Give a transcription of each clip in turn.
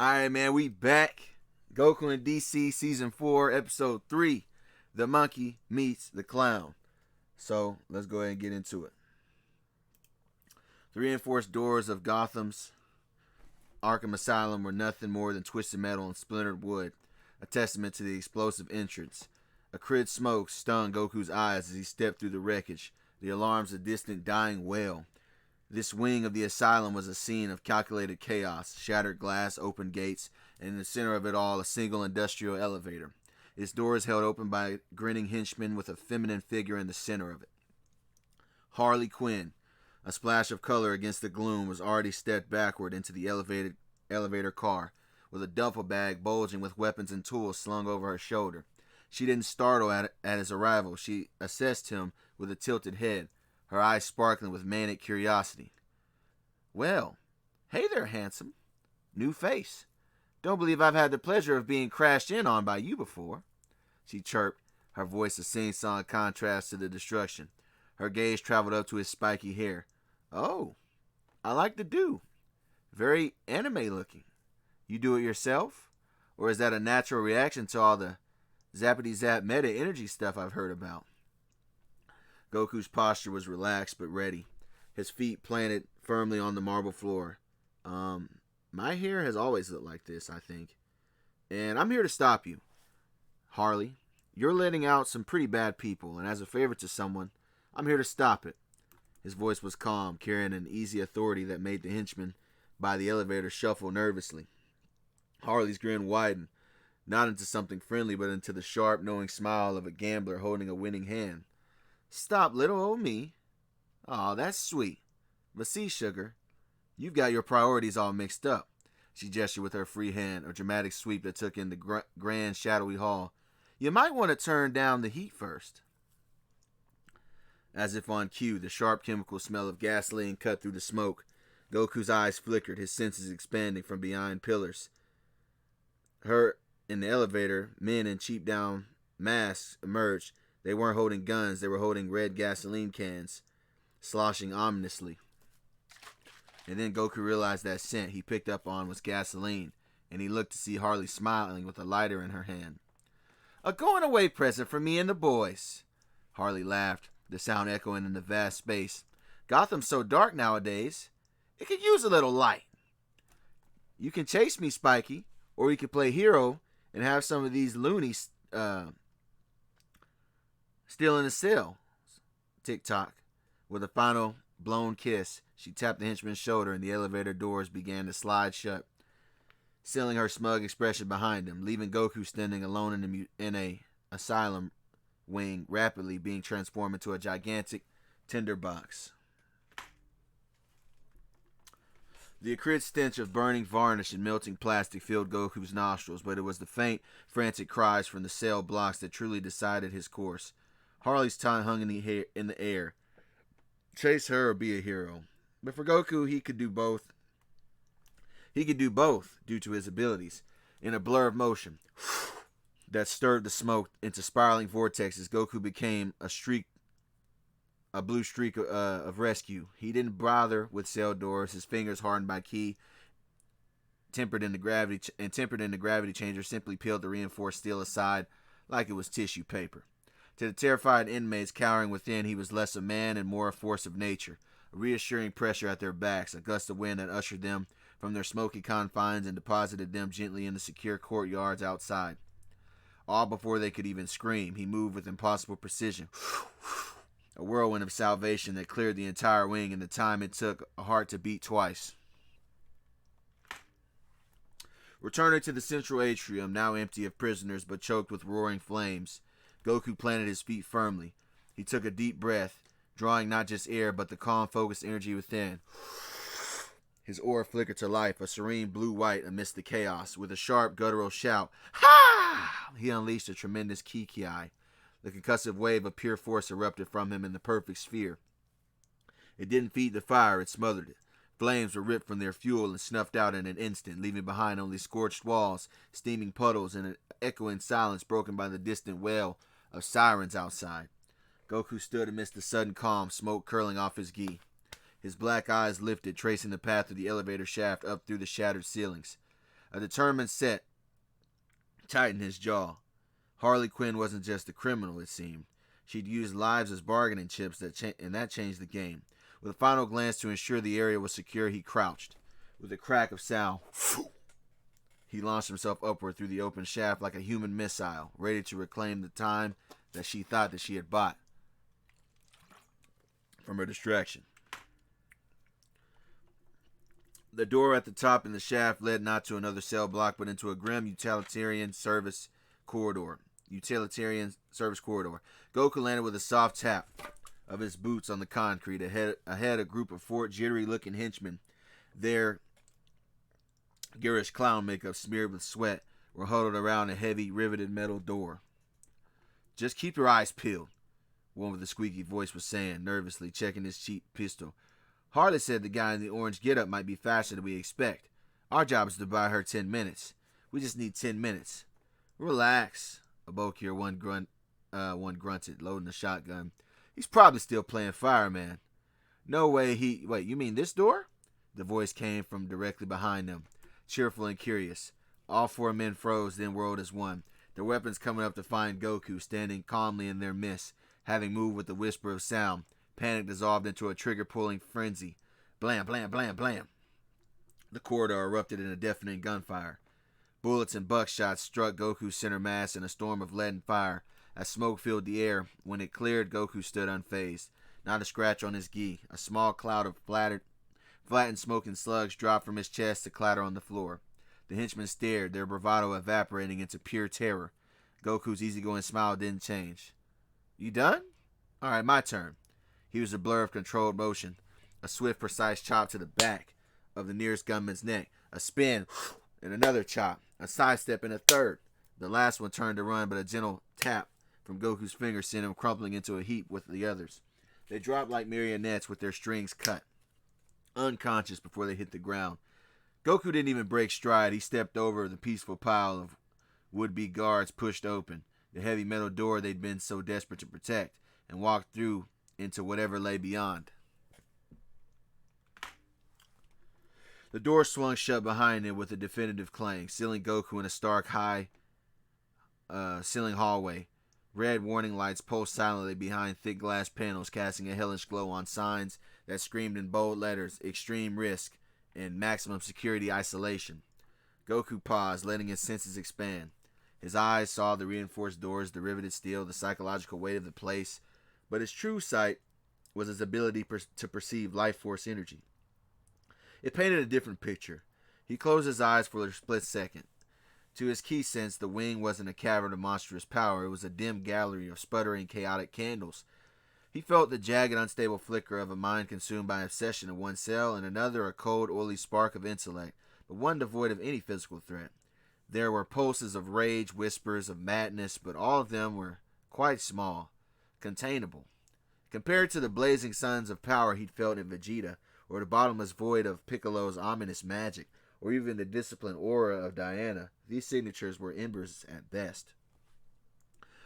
Alright, man, we back. Goku in DC Season 4, Episode 3. The Monkey Meets the Clown. So, let's go ahead and get into it. The reinforced doors of Gotham's Arkham Asylum were nothing more than twisted metal and splintered wood, a testament to the explosive entrance. Acrid smoke stung Goku's eyes as he stepped through the wreckage, the alarms a distant dying wail. This wing of the asylum was a scene of calculated chaos, shattered glass, open gates, and in the center of it all, a single industrial elevator. Its doors held open by a grinning henchman with a feminine figure in the center of it. Harley Quinn, a splash of color against the gloom, was already stepped backward into the elevator car, with a duffel bag bulging with weapons and tools slung over her shoulder. She didn't startle at his arrival. She assessed him with a tilted head, her eyes sparkling with manic curiosity. "Well, hey there, handsome. New face. Don't believe I've had the pleasure of being crashed in on by you before," she chirped, her voice a sing-song contrast to the destruction. Her gaze traveled up to his spiky hair. "Oh, I like the do. Very anime-looking. You do it yourself? Or is that a natural reaction to all the zappity-zap meta-energy stuff I've heard about?" Goku's posture was relaxed but ready, his feet planted firmly on the marble floor. My hair has always looked like this, I think. And I'm here to stop you. Harley, you're letting out some pretty bad people, and as a favor to someone, I'm here to stop it." His voice was calm, carrying an easy authority that made the henchman by the elevator shuffle nervously. Harley's grin widened, not into something friendly, but into the sharp, knowing smile of a gambler holding a winning hand. "Stop little old me. Aw, that's sweet. But see, sugar, you've got your priorities all mixed up." She gestured with her free hand, a dramatic sweep that took in the grand, shadowy hall. "You might want to turn down the heat first." As if on cue, the sharp chemical smell of gasoline cut through the smoke. Goku's eyes flickered, his senses expanding from behind pillars. Her in the elevator, men in cheap down masks emerged. They weren't holding guns, they were holding red gasoline cans, sloshing ominously. And then Goku realized that scent he picked up on was gasoline, and he looked to see Harley smiling with a lighter in her hand. "A going away present for me and the boys." Harley laughed, the sound echoing in the vast space. "Gotham's so dark nowadays, it could use a little light. You can chase me, Spiky, or you can play hero and have some of these loonies still in the cell." Tick-tock. With a final blown kiss, she tapped the henchman's shoulder and the elevator doors began to slide shut, sealing her smug expression behind him, leaving Goku standing alone in a asylum wing, rapidly being transformed into a gigantic tinderbox. The acrid stench of burning varnish and melting plastic filled Goku's nostrils, but it was the faint, frantic cries from the cell blocks that truly decided his course. Harley's tongue hung in the air. Chase her or be a hero. But for Goku, he could do both. He could do both due to his abilities. In a blur of motion that stirred the smoke into spiraling vortexes, Goku became a blue streak of rescue. He didn't bother with cell doors, his fingers hardened by ki, tempered in the gravity changer, simply peeled the reinforced steel aside like it was tissue paper. To the terrified inmates cowering within, he was less a man and more a force of nature, a reassuring pressure at their backs, a gust of wind that ushered them from their smoky confines and deposited them gently in the secure courtyards outside. All before they could even scream, he moved with impossible precision. A whirlwind of salvation that cleared the entire wing in the time it took a heart to beat twice. Returning to the central atrium, now empty of prisoners but choked with roaring flames, Goku planted his feet firmly. He took a deep breath, drawing not just air but the calm, focused energy within. His aura flickered to life, a serene blue-white amidst the chaos. With a sharp, guttural shout, "Ha!" he unleashed a tremendous ki. The concussive wave of pure force erupted from him in the perfect sphere. It didn't feed the fire, it smothered it. Flames were ripped from their fuel and snuffed out in an instant, leaving behind only scorched walls, steaming puddles, and an echoing silence broken by the distant wail of sirens outside. Goku stood amidst the sudden calm, smoke curling off his gi. His black eyes lifted, tracing the path of the elevator shaft up through the shattered ceilings. A determined set tightened his jaw. Harley Quinn wasn't just a criminal, it seemed. She'd used lives as bargaining chips, and that changed the game. With a final glance to ensure the area was secure, he crouched. With a crack of sound, he launched himself upward through the open shaft like a human missile, ready to reclaim the time that she thought that she had bought from her distraction. The door at the top in the shaft led not to another cell block, but into a grim utilitarian service corridor. Goku landed with a soft tap of his boots on the concrete. Ahead a group of four jittery-looking henchmen, their garish clown makeup smeared with sweat, were huddled around a heavy, riveted metal door. "Just keep your eyes peeled," one with a squeaky voice was saying, nervously checking his cheap pistol. "Harley said the guy in the orange getup might be faster than we expect. Our job is to buy her 10 minutes. We just need 10 minutes. "Relax," Abokir one grunted, loading the shotgun. "He's probably still playing fireman." "No way he... Wait, you mean this door?" The voice came from directly behind them, cheerful and curious. All four men froze, then whirled as one, their weapons coming up to find Goku, standing calmly in their midst, having moved with a whisper of sound. Panic dissolved into a trigger-pulling frenzy. Blam, blam, blam, blam. The corridor erupted in a deafening gunfire. Bullets and buckshot struck Goku's center mass in a storm of leaden fire. As smoke filled the air, when it cleared, Goku stood unfazed. Not a scratch on his gi. A small cloud of flattened smoking slugs dropped from his chest to clatter on the floor. The henchmen stared, their bravado evaporating into pure terror. Goku's easygoing smile didn't change. "You done? All right, my turn." He was a blur of controlled motion. A swift, precise chop to the back of the nearest gunman's neck. A spin, and another chop. A sidestep and a third. The last one turned to run, but a gentle tap from Goku's finger sent him crumpling into a heap with the others. They dropped like marionettes with their strings cut, unconscious before they hit the ground. Goku didn't even break stride. He stepped over the peaceful pile of would-be guards pushed open the heavy metal door they'd been so desperate to protect, and walked through into whatever lay beyond. The door swung shut behind him with a definitive clang, sealing Goku in a stark, high-ceiling hallway. Red warning lights pulsed silently behind thick glass panels, casting a hellish glow on signs that screamed in bold letters, "Extreme Risk" and "Maximum Security Isolation." Goku paused, letting his senses expand. His eyes saw the reinforced doors, the riveted steel, the psychological weight of the place, but his true sight was his ability to perceive life force energy. It painted a different picture. He closed his eyes for a split second. To his key sense, the wing wasn't a cavern of monstrous power. It was a dim gallery of sputtering, chaotic candles. He felt the jagged, unstable flicker of a mind consumed by obsession in one cell, and another a cold, oily spark of intellect, but one devoid of any physical threat. There were pulses of rage, whispers of madness, but all of them were quite small, containable. Compared to the blazing suns of power he'd felt in Vegeta, or the bottomless void of Piccolo's ominous magic, or even the disciplined aura of Diana, these signatures were embers at best.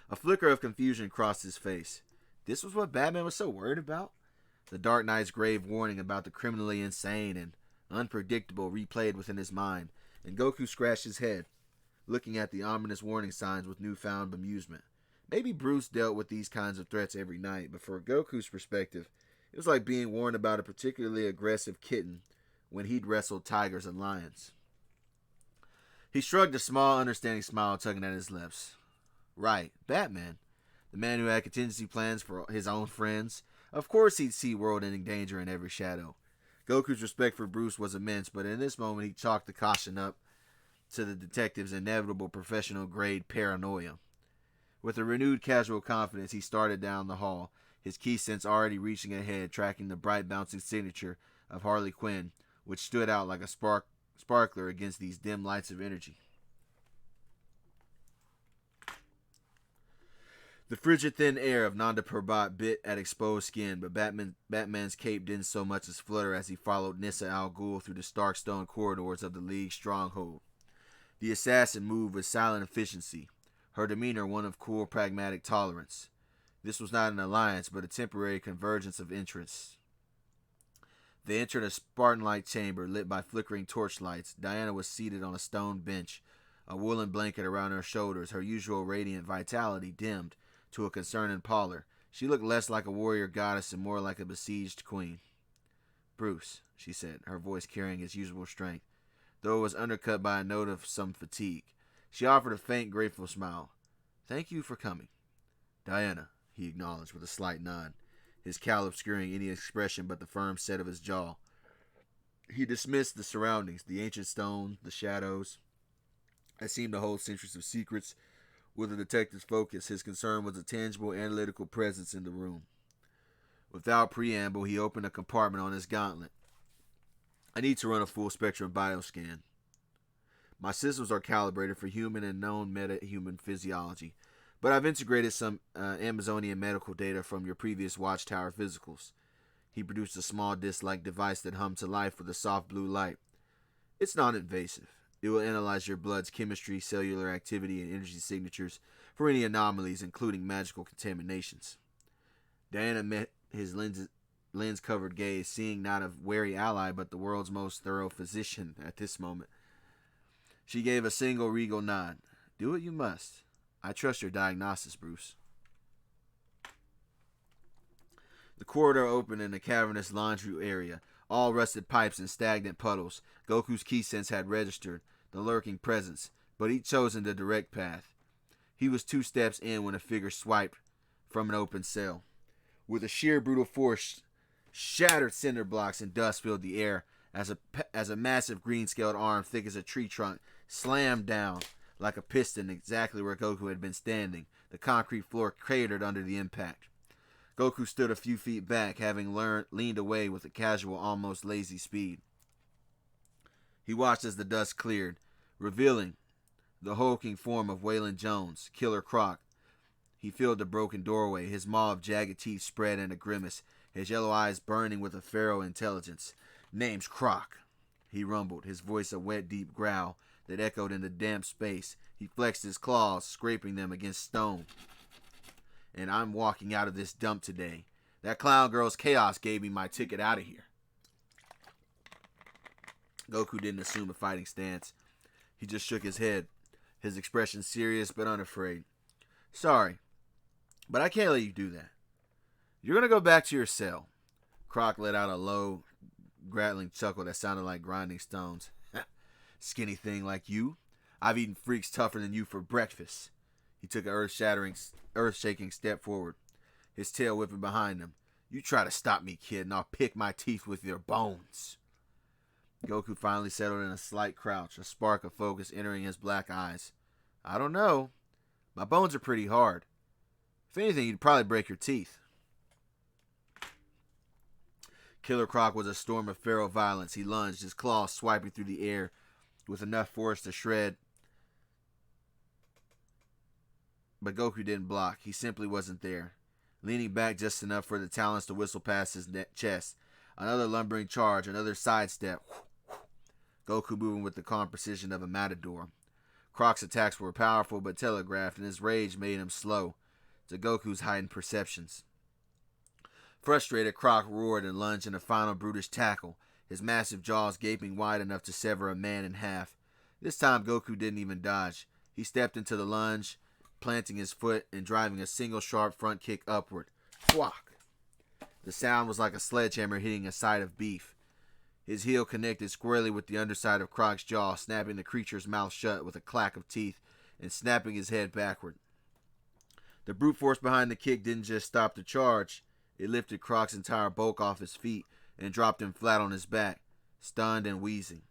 A flicker of confusion crossed his face. This was what Batman was so worried about? The Dark Knight's grave warning about the criminally insane and unpredictable replayed within his mind, and Goku scratched his head, looking at the ominous warning signs with newfound amusement. Maybe Bruce dealt with these kinds of threats every night, but from Goku's perspective, it was like being warned about a particularly aggressive kitten when he'd wrestled tigers and lions. He shrugged a small, understanding smile, tugging at his lips. Right, Batman. The man who had contingency plans for his own friends. Of course he'd see world-ending danger in every shadow. Goku's respect for Bruce was immense, but in this moment he chalked the caution up to the detective's inevitable professional-grade paranoia. With a renewed casual confidence, he started down the hall, his key sense already reaching ahead, tracking the bright bouncing signature of Harley Quinn, which stood out like a sparkler against these dim lights of energy. The frigid thin air of Nanda Parbat bit at exposed skin, but Batman's cape didn't so much as flutter as he followed Nissa Al Ghul through the stark stone corridors of the League's stronghold. The assassin moved with silent efficiency, her demeanor one of cool, pragmatic tolerance. This was not an alliance, but a temporary convergence of interests. They entered a Spartan-like chamber lit by flickering torchlights. Diana was seated on a stone bench, a woolen blanket around her shoulders, her usual radiant vitality dimmed to a concerning pallor. She looked less like a warrior goddess and more like a besieged queen. "Bruce," she said, her voice carrying its usual strength, though it was undercut by a note of some fatigue. She offered a faint, grateful smile. "Thank you for coming." "Diana," he acknowledged with a slight nod, his cowl obscuring any expression but the firm set of his jaw. He dismissed the surroundings, the ancient stone, the shadows that seemed to hold centuries of secrets. With a detective's focus, his concern was a tangible, analytical presence in the room. Without preamble, he opened a compartment on his gauntlet. "I need to run a full-spectrum bioscan. My systems are calibrated for human and known meta-human physiology, but I've integrated some Amazonian medical data from your previous Watchtower physicals." He produced a small disc-like device that hummed to life with a soft blue light. "It's non-invasive. It will analyze your blood's chemistry, cellular activity, and energy signatures for any anomalies, including magical contaminations." Diana met his lens-covered gaze, seeing not a wary ally but the world's most thorough physician at this moment. She gave a single regal nod. "Do what you must. I trust your diagnosis, Bruce." The corridor opened in a cavernous laundry area, all rusted pipes and stagnant puddles. Goku's key sense had registered the lurking presence, but he'd chosen the direct path. He was 2 steps in when a figure swiped from an open cell. With a sheer brutal force, shattered cinder blocks and dust filled the air as a massive green-scaled arm thick as a tree trunk slammed down like a piston exactly where Goku had been standing. The concrete floor cratered under the impact. Goku stood a few feet back, having leaned away with a casual, almost lazy speed. He watched as the dust cleared, revealing the hulking form of Waylon Jones, Killer Croc. He filled the broken doorway, his maw of jagged teeth spread in a grimace, his yellow eyes burning with a feral intelligence. "Name's Croc," he rumbled, his voice a wet, deep growl that echoed in the damp space. He flexed his claws, scraping them against stone. "And I'm walking out of this dump today. That clown girl's chaos gave me my ticket out of here." Goku didn't assume a fighting stance. He just shook his head, his expression serious but unafraid. "Sorry, but I can't let you do that. You're going to go back to your cell." Croc let out a low, grating chuckle that sounded like grinding stones. "Skinny thing like you? I've eaten freaks tougher than you for breakfast." He took an earth-shaking step forward, his tail whipping behind him. "You try to stop me, kid, and I'll pick my teeth with your bones." Goku finally settled in a slight crouch, a spark of focus entering his black eyes. "I don't know. My bones are pretty hard. If anything, you'd probably break your teeth." Killer Croc was a storm of feral violence. He lunged, his claws swiping through the air with enough force to shred. But Goku didn't block. He simply wasn't there. Leaning back just enough for the talons to whistle past his chest. Another lumbering charge, another sidestep. Goku moving with the calm precision of a matador. Croc's attacks were powerful but telegraphed, and his rage made him slow to Goku's heightened perceptions. Frustrated, Croc roared and lunged in a final brutish tackle, his massive jaws gaping wide enough to sever a man in half. This time Goku didn't even dodge. He stepped into the lunge, planting his foot and driving a single sharp front kick upward. Thwack! The sound was like a sledgehammer hitting a side of beef. His heel connected squarely with the underside of Croc's jaw, snapping the creature's mouth shut with a clack of teeth and snapping his head backward. The brute force behind the kick didn't just stop the charge. It lifted Croc's entire bulk off his feet and dropped him flat on his back, stunned and wheezing.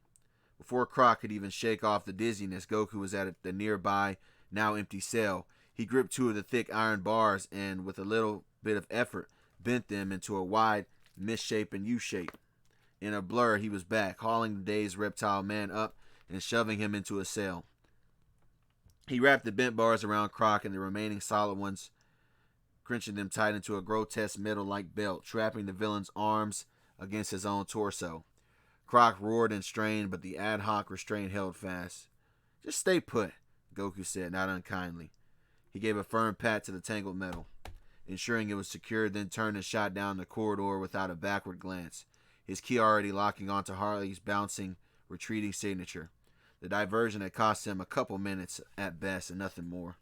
Before Croc could even shake off the dizziness, Goku was at the nearby, now empty cell. He gripped 2 of the thick iron bars and, with a little bit of effort, bent them into a wide, misshapen U-shape. In a blur, he was back, hauling the dazed reptile man up and shoving him into a cell. He wrapped the bent bars around Croc and the remaining solid ones, clenching them tight into a grotesque metal-like belt, trapping the villain's arms against his own torso. Croc roared and strained, but the ad hoc restraint held fast. "Just stay put," Goku said, not unkindly. He gave a firm pat to the tangled metal, ensuring it was secured, then turned and shot down the corridor without a backward glance. his key already locking onto Harley's bouncing, retreating signature. The diversion had cost him a couple minutes at best and nothing more.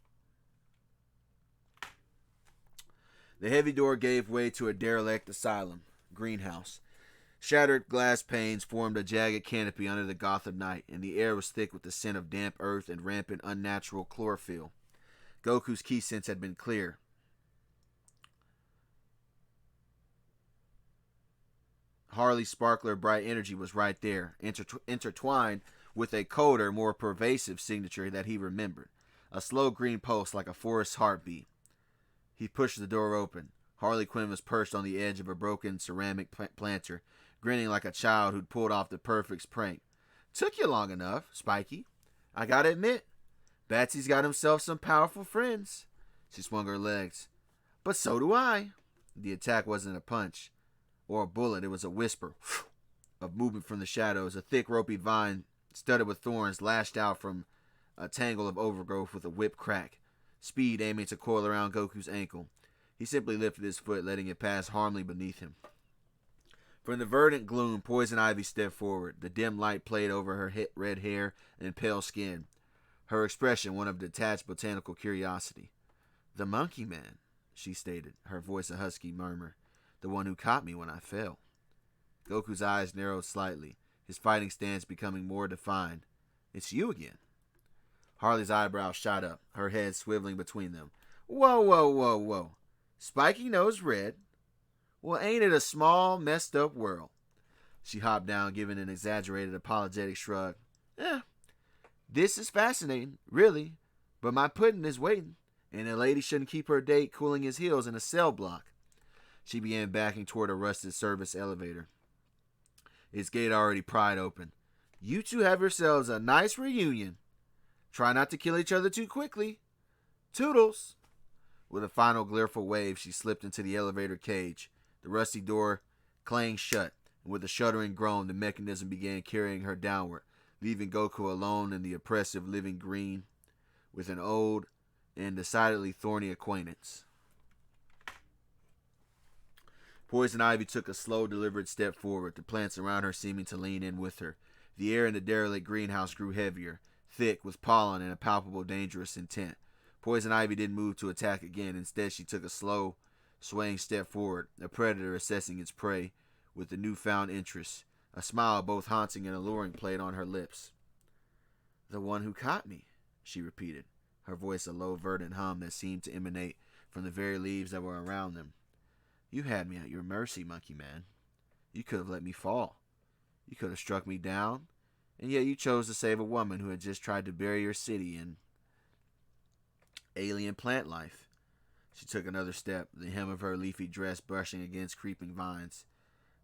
The heavy door gave way to a derelict asylum, greenhouse. Shattered glass panes formed a jagged canopy under the Gotham night, and the air was thick with the scent of damp earth and rampant unnatural chlorophyll. Goku's key sense had been clear. Harley's sparkler bright energy was right there, intertwined with a colder, more pervasive signature that he remembered. A slow green pulse like a forest heartbeat. He pushed the door open. Harley Quinn was perched on the edge of a broken ceramic planter, grinning like a child who'd pulled off the perfect prank. Took you long enough, Spiky. I gotta admit, Batsy's got himself some powerful friends. She swung her legs. But so do I. The attack wasn't a punch or a bullet. It was a whisper of movement from the shadows. A thick, ropey vine studded with thorns lashed out from a tangle of overgrowth with a whip crack. Speed aiming to coil around Goku's ankle. He simply lifted his foot, letting it pass harmlessly beneath him. From the verdant gloom, Poison Ivy stepped forward. The dim light played over her red hair and pale skin. Her expression one of detached botanical curiosity. The monkey man, she stated, her voice a husky murmur. The one who caught me when I fell. Goku's eyes narrowed slightly, his fighting stance becoming more defined. It's you again. Harley's eyebrows shot up, her head swiveling between them. Whoa, whoa, whoa, whoa. Spiky knows red. Well, ain't it a small, messed up world? She hopped down, giving an exaggerated, apologetic shrug. This is fascinating, really, but my pudding is waiting, and a lady shouldn't keep her date cooling his heels in a cell block. She began backing toward a rusted service elevator. Its gate already pried open. You two have yourselves a nice reunion. Try not to kill each other too quickly. Toodles! With a final gleeful wave, she slipped into the elevator cage. The rusty door clanged shut, and with a shuddering groan, the mechanism began carrying her downward, leaving Goku alone in the oppressive living green with an old and decidedly thorny acquaintance. Poison Ivy took a slow, deliberate step forward, the plants around her seeming to lean in with her. The air in the derelict greenhouse grew heavier, thick with pollen and a palpable dangerous intent. Poison Ivy didn't move to attack again. Instead, she took a slow, swaying step forward, a predator assessing its prey with a newfound interest. A smile both haunting and alluring played on her lips. The one who caught me, she repeated, her voice a low, verdant hum that seemed to emanate from the very leaves that were around them. You had me at your mercy, monkey man. You could have let me fall. You could have struck me down, and yet you chose to save a woman who had just tried to bury your city in alien plant life. She took another step, the hem of her leafy dress brushing against creeping vines.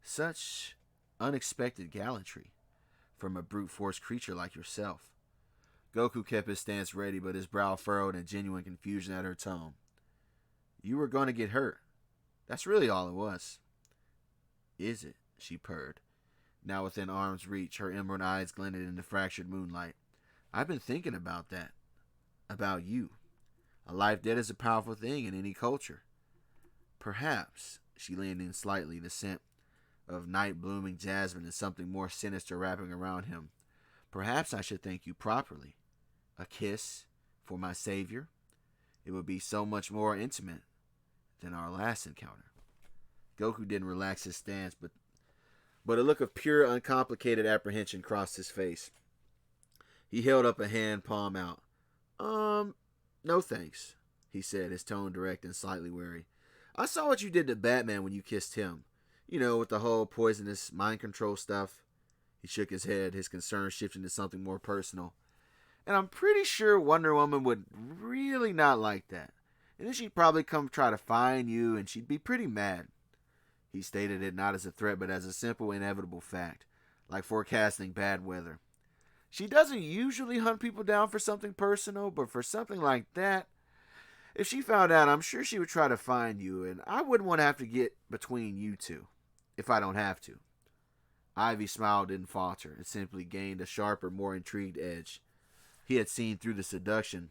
Such unexpected gallantry from a brute force creature like yourself. Goku kept his stance ready, but his brow furrowed in genuine confusion at her tone. You were going to get hurt. That's really all it was. Is it? She purred. Now within arm's reach, her emerald eyes glinted in the fractured moonlight. I've been thinking about that. About you. A life debt is a powerful thing in any culture. Perhaps, she leaned in slightly, the scent of night-blooming jasmine and something more sinister wrapping around him. Perhaps I should thank you properly. A kiss for my savior. It would be so much more intimate than our last encounter. Goku didn't relax his stance, but a look of pure, uncomplicated apprehension crossed his face. He held up a hand, palm out. No thanks, he said, his tone direct and slightly wary. I saw what you did to Batman when you kissed him. You know, with the whole poisonous mind control stuff. He shook his head, his concern shifting to something more personal. And I'm pretty sure Wonder Woman would really not like that. And then she'd probably come try to find you, and she'd be pretty mad. He stated it not as a threat, but as a simple, inevitable fact, like forecasting bad weather. She doesn't usually hunt people down for something personal, but for something like that, if she found out, I'm sure she would try to find you, and I wouldn't want to have to get between you two, if I don't have to. Ivy's smile didn't falter. It simply gained a sharper, more intrigued edge. He had seen through the seduction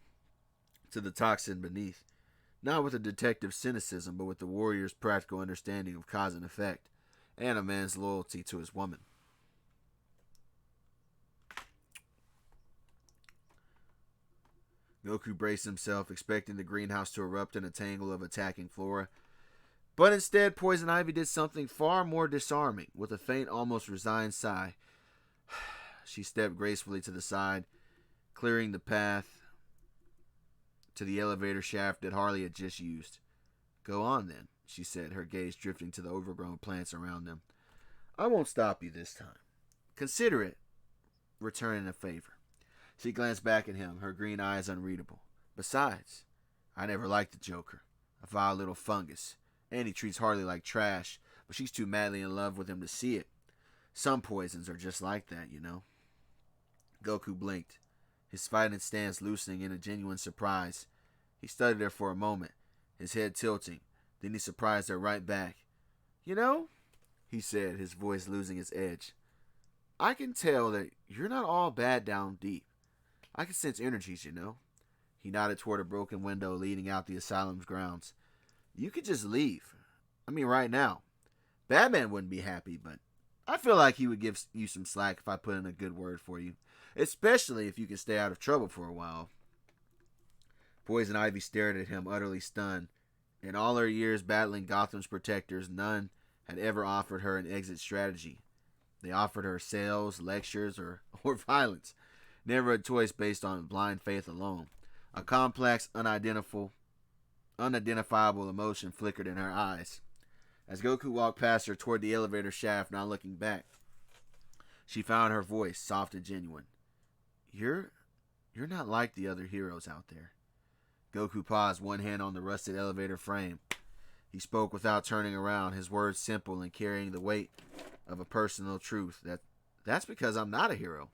to the toxin beneath, not with a detective's cynicism, but with the warrior's practical understanding of cause and effect. and a man's loyalty to his woman. Goku braced himself, expecting the greenhouse to erupt in a tangle of attacking flora. But instead, Poison Ivy did something far more disarming. With a faint, almost resigned sigh, she stepped gracefully to the side, clearing the path to the elevator shaft that Harley had just used. "Go on, then," she said, her gaze drifting to the overgrown plants around them. "I won't stop you this time. Consider it returning a favor." She glanced back at him, her green eyes unreadable. "Besides, I never liked the Joker. A vile little fungus. And he treats Harley like trash, but she's too madly in love with him to see it. Some poisons are just like that, you know." Goku blinked, his fighting stance loosening in a genuine surprise. He studied her for a moment, his head tilting. Then he surprised her right back. "You know," he said, his voice losing its edge, "I can tell that you're not all bad down deep. I can sense energies, you know." He nodded toward a broken window leading out the asylum's grounds. "You could just leave. I mean, right now. Batman wouldn't be happy, but I feel like he would give you some slack if I put in a good word for you. Especially if you can stay out of trouble for a while." Poison Ivy stared at him, utterly stunned. In all her years battling Gotham's protectors, none had ever offered her an exit strategy. They offered her sales, lectures, or violence. Never a choice based on blind faith alone. A complex, unidentifiable emotion flickered in her eyes. As Goku walked past her toward the elevator shaft, not looking back, she found her voice soft and genuine. You're not like the other heroes out there." Goku paused, one hand on the rusted elevator frame. He spoke without turning around, his words simple and carrying the weight of a personal truth. That's because I'm not a hero."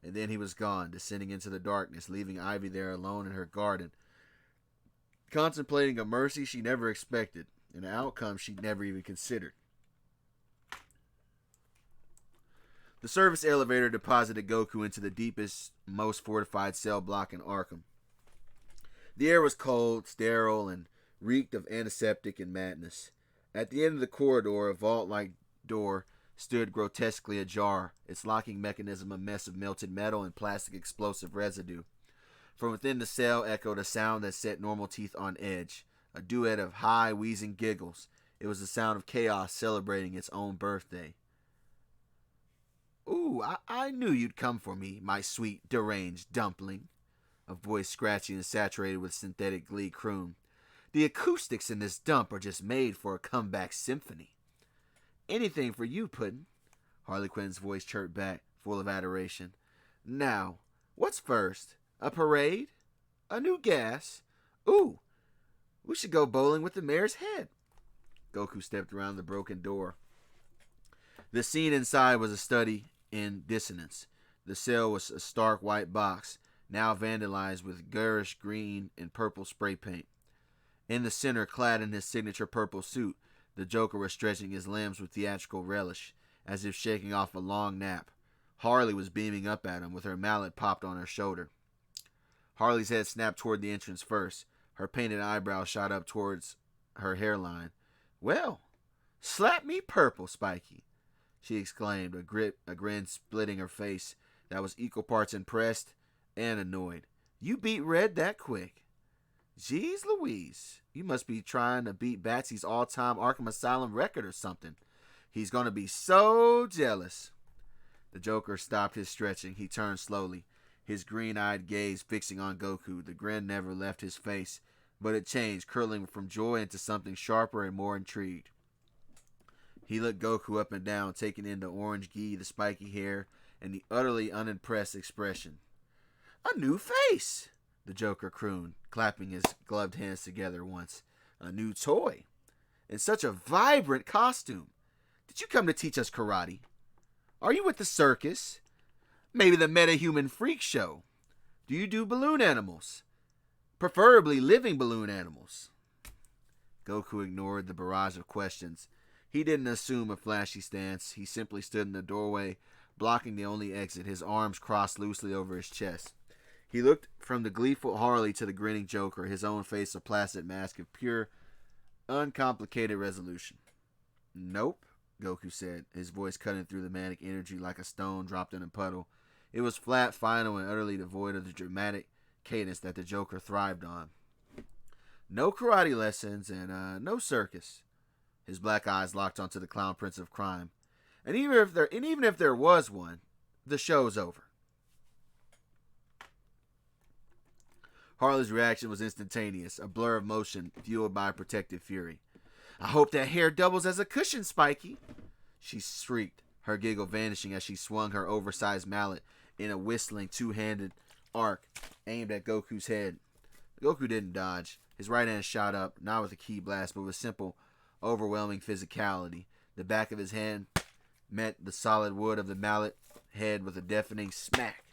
And then he was gone, descending into the darkness, leaving Ivy there alone in her garden, contemplating a mercy she never expected, and an outcome she'd never even considered. The service elevator deposited Goku into the deepest, most fortified cell block in Arkham. The air was cold, sterile, and reeked of antiseptic and madness. At the end of the corridor, a vault-like door stood grotesquely ajar, its locking mechanism a mess of melted metal and plastic explosive residue. From within the cell echoed a sound that set normal teeth on edge, a duet of high, wheezing giggles. It was the sound of chaos celebrating its own birthday. "Ooh, I knew you'd come for me, my sweet, deranged dumpling," a voice scratchy and saturated with synthetic glee crooned. "The acoustics in this dump are just made for a comeback symphony." "Anything for you, Puddin'," Harley Quinn's voice chirped back, full of adoration. "Now, what's first? A parade? A new gas? Ooh, we should go bowling with the mayor's head." Goku stepped around the broken door. The scene inside was a study in dissonance. The cell was a stark white box, now vandalized with garish green and purple spray paint. In the center, clad in his signature purple suit, the Joker was stretching his limbs with theatrical relish, as if shaking off a long nap. Harley was beaming up at him, with her mallet popped on her shoulder. Harley's head snapped toward the entrance first. Her painted eyebrows shot up towards her hairline. "Well, slap me purple, Spiky," she exclaimed, a grin splitting her face that was equal parts impressed and annoyed. "You beat red that quick. Jeez Louise, you must be trying to beat Batsy's all-time Arkham Asylum record or something. He's going to be so jealous." The Joker stopped his stretching. He turned slowly, his green-eyed gaze fixing on Goku. The grin never left his face, but it changed, curling from joy into something sharper and more intrigued. He looked Goku up and down, taking in the orange gi, the spiky hair, and the utterly unimpressed expression. "A new face," the Joker crooned, clapping his gloved hands together once. "A new toy. And such a vibrant costume. Did you come to teach us karate? Are you with the circus? Maybe the metahuman freak show? Do you do balloon animals? Preferably living balloon animals?" Goku ignored the barrage of questions. He didn't assume a flashy stance. He simply stood in the doorway, blocking the only exit, his arms crossed loosely over his chest. He looked from the gleeful Harley to the grinning Joker, his own face a placid mask of pure, uncomplicated resolution. "Nope," Goku said, his voice cutting through the manic energy like a stone dropped in a puddle. It was flat, final, and utterly devoid of the dramatic cadence that the Joker thrived on. No karate lessons and no circus. His black eyes locked onto the clown prince of crime. And even if there was one, the show's over. Harley's reaction was instantaneous, a blur of motion fueled by protective fury. I hope that hair doubles as a cushion, Spiky, she shrieked, her giggle vanishing as she swung her oversized mallet in a whistling two-handed arc aimed at Goku's head. Goku didn't dodge. His right hand shot up, not with a ki blast, but with simple, overwhelming physicality. The back of his hand met the solid wood of the mallet head with a deafening smack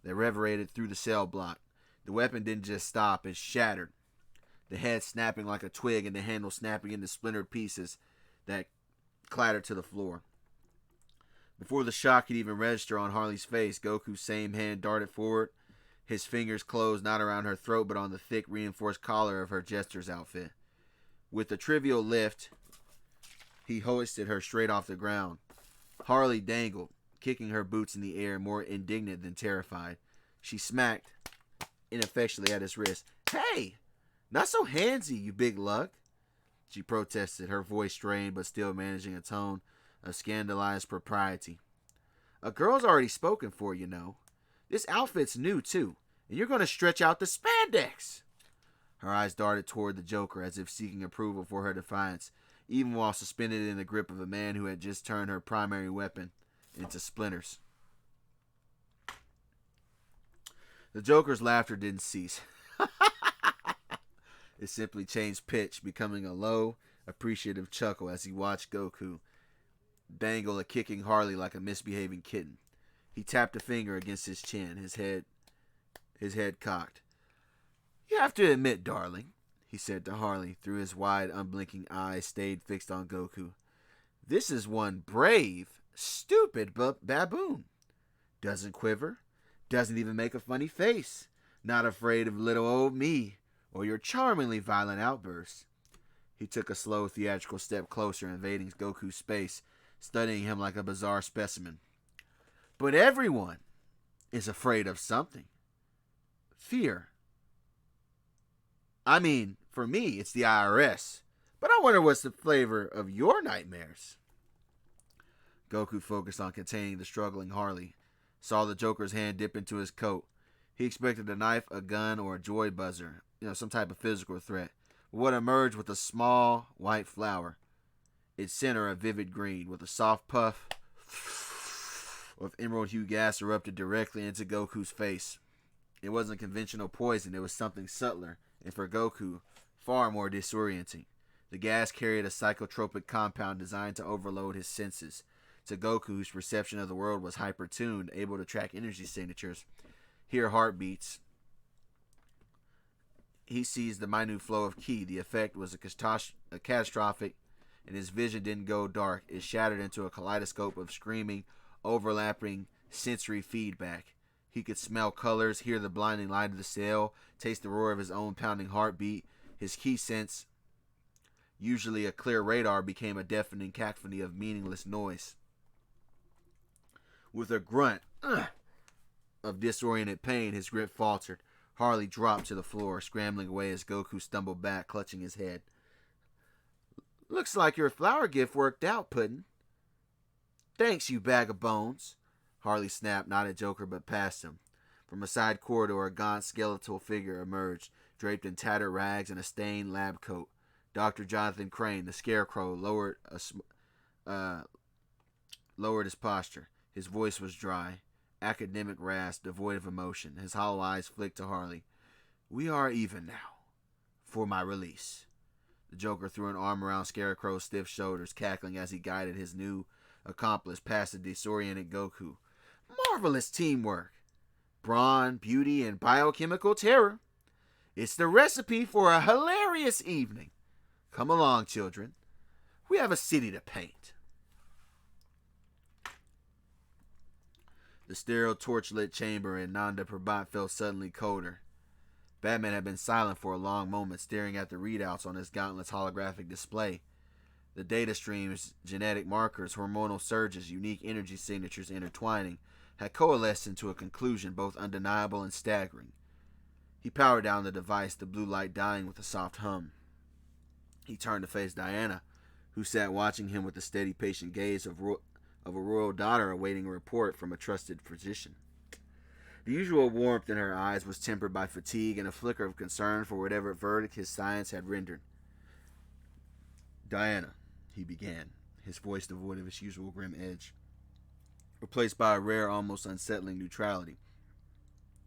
that reverberated through the cell block. The weapon didn't just stop, it shattered, the head snapping like a twig and the handle snapping into splintered pieces that clattered to the floor. Before the shock could even register on Harley's face, Goku's same hand darted forward, his fingers closed not around her throat but on the thick reinforced collar of her jester's outfit. With a trivial lift, he hoisted her straight off the ground. Harley dangled, kicking her boots in the air, more indignant than terrified. She smacked ineffectually at his wrist. Hey! Not so handsy, you big lug, she protested, her voice strained but still managing a tone of scandalized propriety. A girl's already spoken for, you know. This outfit's new, too, and you're going to stretch out the spandex. Her eyes darted toward the Joker as if seeking approval for her defiance, even while suspended in the grip of a man who had just turned her primary weapon into splinters. The Joker's laughter didn't cease. It simply changed pitch, becoming a low, appreciative chuckle as he watched Goku dangle a kicking Harley like a misbehaving kitten. He tapped a finger against his chin, his head cocked. You have to admit, darling, he said to Harley, through his wide, unblinking eyes stayed fixed on Goku. This is one brave, stupid baboon. Doesn't quiver, doesn't even make a funny face, not afraid of little old me or your charmingly violent outbursts. He took a slow, theatrical step closer, invading Goku's space, studying him like a bizarre specimen. But everyone is afraid of something. Fear. I mean, for me, it's the IRS. But I wonder what's the flavor of your nightmares. Goku focused on containing the struggling Harley, saw the Joker's hand dip into his coat. He expected a knife, a gun, or a joy buzzer, some type of physical threat. What emerged with a small white flower, its center a vivid green, with a soft puff of emerald hue gas erupted directly into Goku's face. It wasn't conventional poison, it was something subtler, and for Goku, far more disorienting. The gas carried a psychotropic compound designed to overload his senses. To Goku, whose perception of the world was hyper-tuned, able to track energy signatures, hear heartbeats, he seized the minute flow of ki. The effect was a catastrophic, and his vision didn't go dark. It shattered into a kaleidoscope of screaming, overlapping sensory feedback. He could smell colors, hear the blinding light of the cell, taste the roar of his own pounding heartbeat. His ki sense, usually a clear radar, became a deafening cacophony of meaningless noise. With a grunt of disoriented pain, his grip faltered. Harley dropped to the floor, scrambling away as Goku stumbled back, clutching his head. Looks like your flower gift worked out, Puddin'. Thanks, you bag of bones. Harley snapped, not at Joker, but past him. From a side corridor, a gaunt skeletal figure emerged, draped in tattered rags and a stained lab coat. Dr. Jonathan Crane, the Scarecrow, lowered his posture. His voice was dry, academic rasp, devoid of emotion. His hollow eyes flicked to Harley. We are even now. For my release. The Joker threw an arm around Scarecrow's stiff shoulders, cackling as he guided his new accomplice past the disoriented Goku. Marvelous teamwork. Brawn, beauty, and biochemical terror. It's the recipe for a hilarious evening. Come along, children. We have a city to paint. The sterile torchlit chamber in Nanda Parbat felt suddenly colder. Batman had been silent for a long moment, staring at the readouts on his gauntlet's holographic display. The data streams, genetic markers, hormonal surges, unique energy signatures intertwining, had coalesced into a conclusion both undeniable and staggering. He powered down the device, the blue light dying with a soft hum. He turned to face Diana, who sat watching him with the steady, patient gaze of a royal daughter awaiting a report from a trusted physician. The usual warmth in her eyes was tempered by fatigue and a flicker of concern for whatever verdict his science had rendered. "Diana," he began, his voice devoid of its usual grim edge, replaced by a rare, almost unsettling neutrality.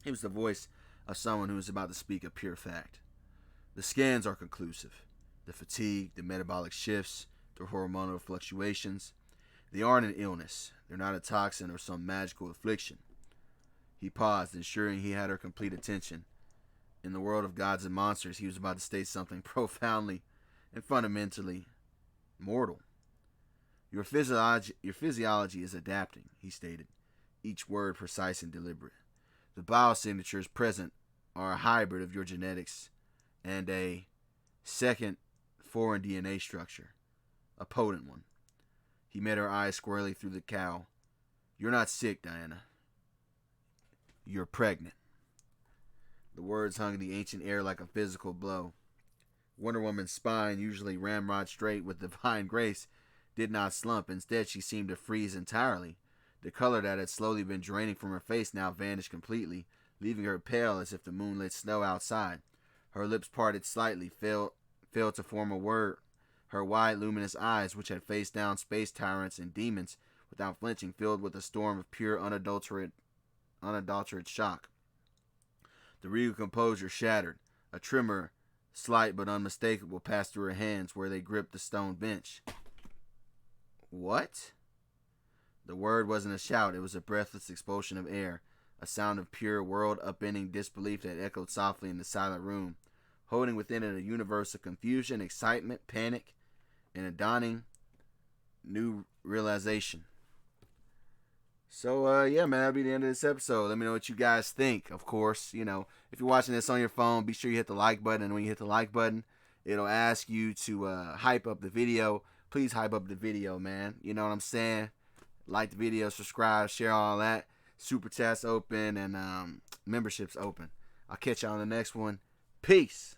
It was the voice of someone who was about to speak a pure fact. "The scans are conclusive. The fatigue, the metabolic shifts, the hormonal fluctuations, they aren't an illness. They're not a toxin or some magical affliction." He paused, ensuring he had her complete attention. In the world of gods and monsters, he was about to state something profoundly and fundamentally mortal. Your physiology is adapting," he stated, each word precise and deliberate. "The biosignatures present are a hybrid of your genetics and a second foreign DNA structure, a potent one." He met her eyes squarely through the cowl. "You're not sick, Diana. You're pregnant." The words hung in the ancient air like a physical blow. Wonder Woman's spine, usually ramrod straight with divine grace, did not slump. Instead, she seemed to freeze entirely. The color that had slowly been draining from her face now vanished completely, leaving her pale as if the moonlit snow outside. Her lips parted slightly, failed to form a word. Her wide, luminous eyes, which had faced down space tyrants and demons without flinching, filled with a storm of pure, unadulterated shock. The regal composure shattered. A tremor, slight but unmistakable, passed through her hands where they gripped the stone bench. "What?" The word wasn't a shout. It was a breathless expulsion of air, a sound of pure, world-upending disbelief that echoed softly in the silent room, holding within it a universe of confusion, excitement, panic, and a dawning new realization. So, yeah, man, that'll be the end of this episode. Let me know what you guys think. Of course, if you're watching this on your phone, be sure you hit the like button. And when you hit the like button, it'll ask you to hype up the video. Please hype up the video, man. You know what I'm saying? Like the video, subscribe, share all that. Super chats open and memberships open. I'll catch y'all on the next one. Peace.